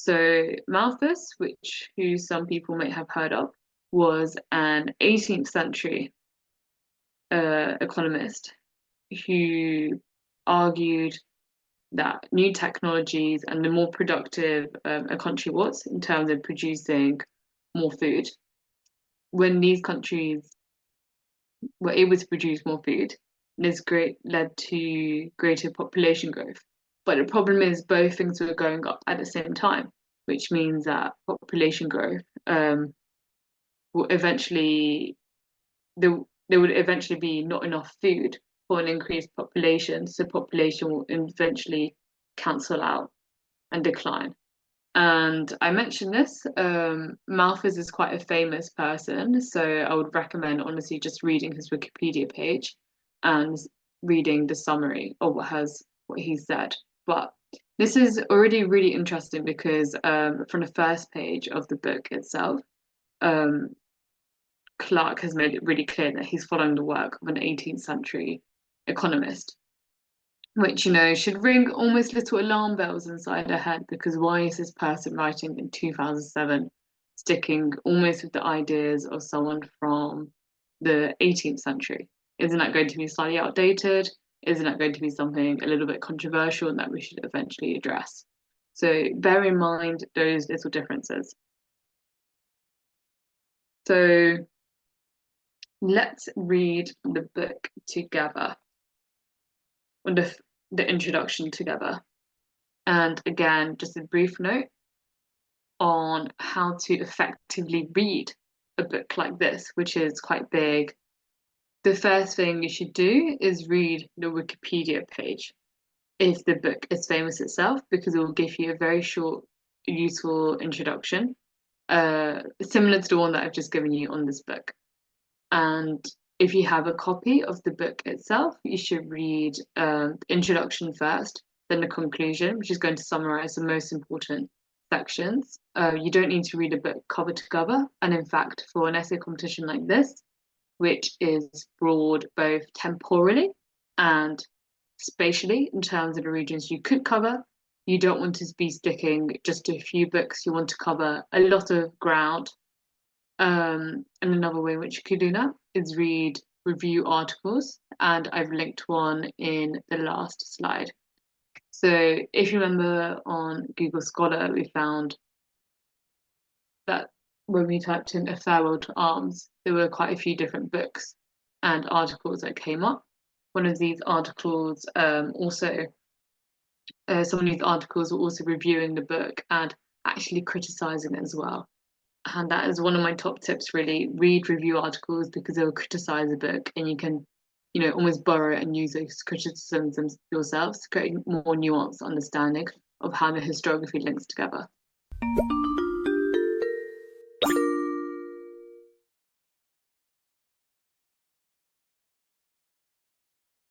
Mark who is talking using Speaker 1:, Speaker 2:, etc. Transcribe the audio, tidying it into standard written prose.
Speaker 1: So Malthus, who some people may have heard of, was an 18th century economist who argued that new technologies and the more productive a country was in terms of producing more food, when these countries were able to produce more food, this led to greater population growth. But the problem is both things were going up at the same time, which means that population growth will eventually there would eventually be not enough food for an increased population, so population will eventually cancel out and decline. And I mentioned this, Malthus is quite a famous person, so I would recommend honestly just reading his Wikipedia page and reading the summary of what he said. But this is already really interesting because from the first page of the book itself, um, Clark has made it really clear that he's following the work of an 18th century economist, which should ring almost little alarm bells inside her head, because why is this person writing in 2007 sticking almost with the ideas of someone from the 18th century? Isn't that going to be slightly outdated? Isn't that going to be something a little bit controversial and that we should eventually address? So bear in mind those little differences. So let's read the book together, or the introduction together. And again, just a brief note on how to effectively read a book like this, which is quite big. The first thing you should do is read the Wikipedia page if the book is famous itself, because it will give you a very short, useful introduction, similar to the one that I've just given you on this book. And if you have a copy of the book itself, you should read the introduction first, then the conclusion, which is going to summarize the most important sections. You don't need to read a book cover to cover. And in fact, for an essay competition like this, which is broad both temporally and spatially in terms of the regions you could cover, you don't want to be sticking just to a few books. You want to cover a lot of ground. And another way in which you could do that is read review articles, and I've linked one in the last slide. So if you remember on Google Scholar, we found that when we typed in A Farewell to Arms, there were quite a few different books and articles that came up. One of these articles some of these articles were also reviewing the book and actually criticizing it as well. And that is one of my top tips, really. Read review articles because they will criticize a book, and you can, almost borrow and use those criticisms yourselves to create more nuanced understanding of how the historiography links together.